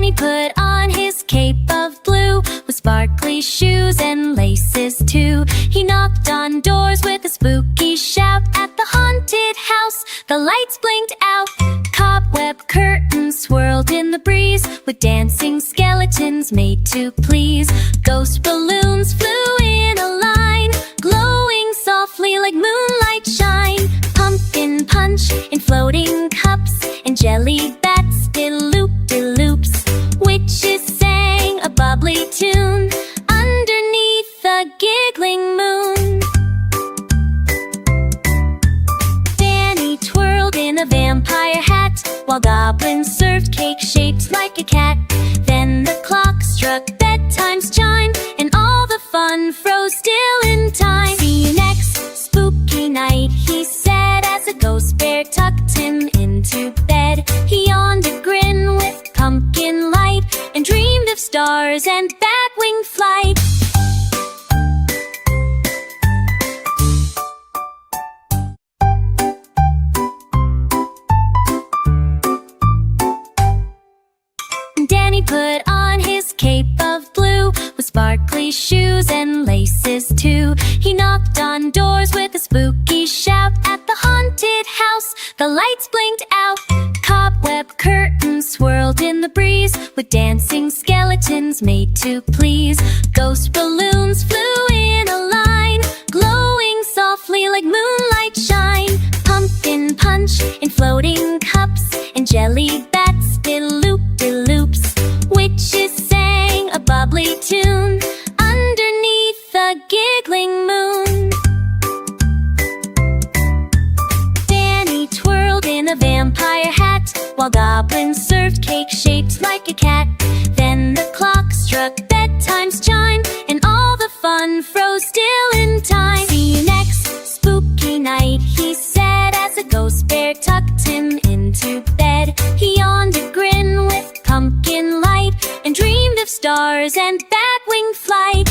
Danny put on his cape of blue with sparkly shoes and laces too. He knocked on doors with a spooky shout. At the haunted house, the lights blinked out. Cobweb curtains swirled in the breeze with dancing skeletons made to please. Ghost balloons flew in a line, glowing softly like moonlight shine. Pumpkin punch in floating cups and jelly bats did loop-de-loops. Witches sang a bubbly tune underneath the giggling moon. Danny twirled in a vampire hat while goblins served cake shaped like a cat. Then the clock struck bedtime's chime and all the fun froze still in time. See you next spooky night, he said as a ghost bear tucked him into bed. He yawned a grin with pumpkin light and dreamed of stars and bat-wing flight. Danny put on his cape of blue with sparkly shoes and laces too. He knocked on doors with a spooky shout. At the haunted house, the lights blinked out. Cobweb curtains swirled in the breeze with dancing skeletons made to please. Ghost balloons flew in a line, glowing softly like moonlight shine. Pumpkin punch in floating cups and jelly bats did loop-de-loops. Witches sang a bubbly tune underneath the giggling moon. Danny twirled in a vampire hat while goblins served cake shaped like a cat. Then the clock struck bedtime's chime and all the fun froze still in time. See you next spooky night, he said as a ghost bear tucked him into bed. He yawned a grin with pumpkin light and dreamed of stars and bat-wing flight.